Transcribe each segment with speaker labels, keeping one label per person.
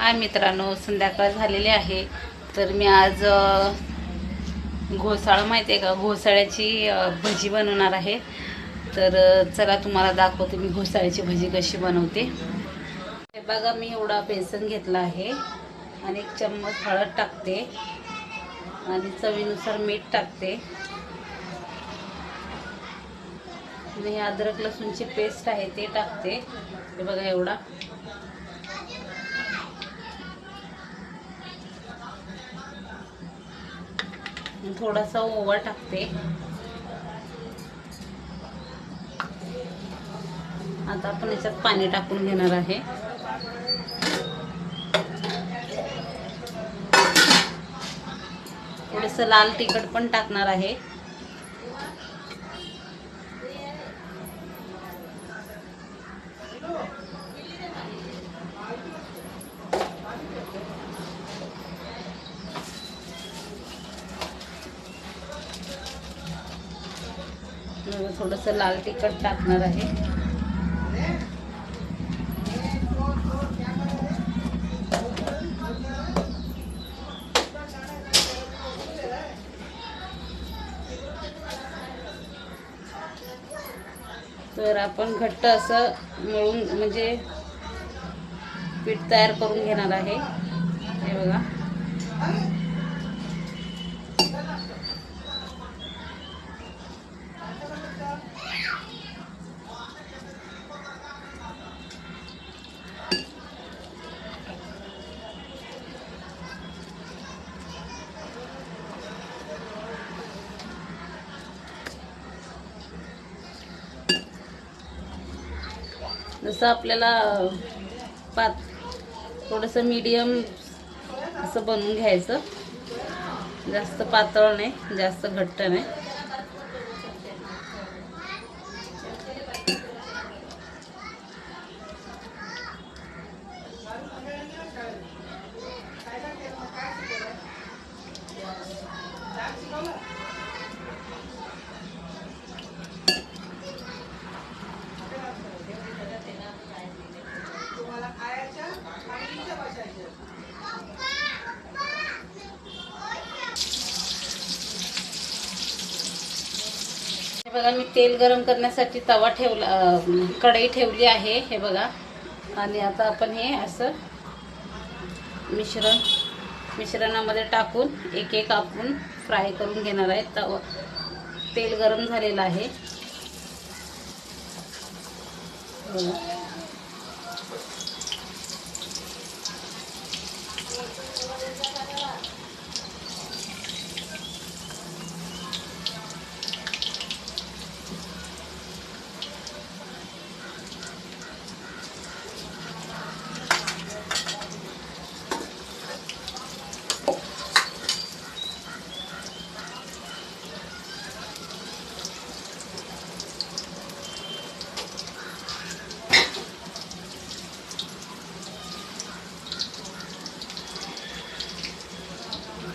Speaker 1: हाय मित्रांनो, संध्याकाळ झालेली आहे. तर मी आज घोसाळा माहिती आहे का, घोसाळ्याची भजी बनवणार आहे. तर चला तुम्हाला दाखवते मी घोसाळ्याची भजी कशी बनवते. हे बघा, मी एवढा बेसन घेतला आहे आणि 1 चम्मच हळद टाकते आणि चवीनुसार मीठ टाकते. आणि हे अद्रक लसूणची पेस्ट आहे ते टाकते. हे बघा एवढा. थोडासा ओवा टाकते. आता आपण याच्यात पाणी टाकून घेणार आहे. थोडंसं लाल तिखट पण टाकणार आहे. थोडंसं लाल तिखट टाकणार आहे. तर आपण घट्ट असं मळून म्हणजे पीठ तयार करून घेणार आहे. हे बघा. जसं आपल्याला थोडंसं मीडियम असं बनवून घ्यायचं. जास्त पातळ नाही, जास्त घट्ट नाही. हे बघा, मी तेल गरम करण्यासाठी तवा ठेवला, कढई ठेवली आहे. हे बघा. आणि आता आपण हे असं मिश्रणामध्ये टाकून एक एक आपण फ्राय करून घेणार आहे. तवा तेल गरम झालेलं आहे.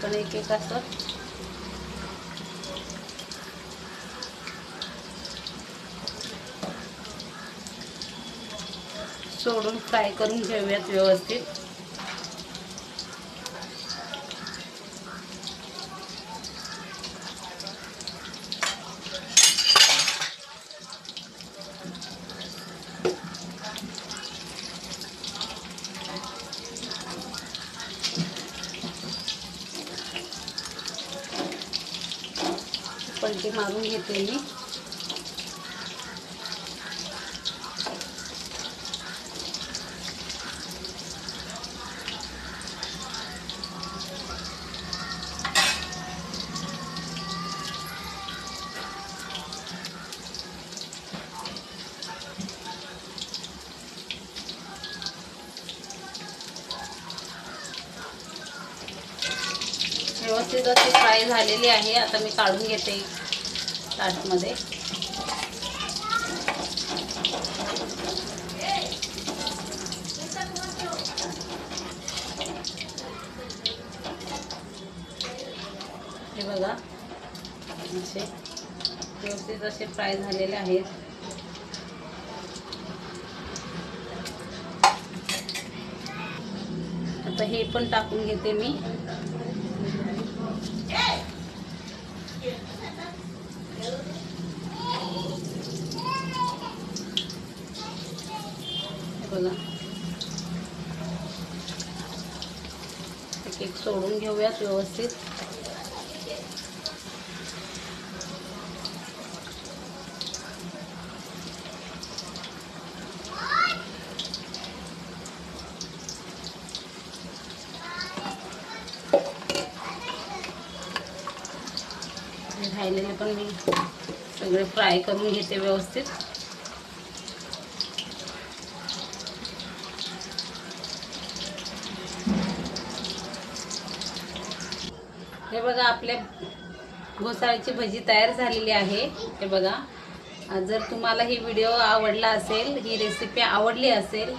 Speaker 1: पण एक एक असं सोडून फ्राय करून घेऊयात व्यवस्थित. पलटी मारून घेते मी. व्यवस्थित अशी फ्राय झालेली आहे. आता मी काढून घेते ताटमध्ये. हे बघा, असे व्यवस्थित असे फ्राय झालेले आहेत. आता हे पण टाकून घेते मी. बघा एक सोडून घेऊयात व्यवस्थित. राहिलेले पण मी सगळे फ्राय करून घेते व्यवस्थित. हे बघा आपल्या घोसाळ्याची भजी तयार झालेली आहे. हे बघा, जर तुम्हाला ही व्हिडिओ आवडला असेल, ही रेसिपी आवडली असेल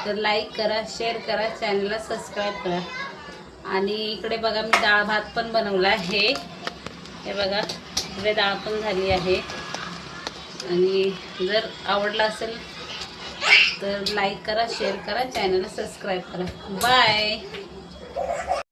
Speaker 1: तर लाईक करा, शेअर करा, चॅनलला सबस्क्राईब करा. आणि इकडे बघा मी डाळ भात पण बनवला आहे. हे बघा इकडे डाळ पण झाली आहे. आणि जर आवडला असेल तर लाईक करा, शेअर करा, चॅनलला सबस्क्राईब करा. बाय.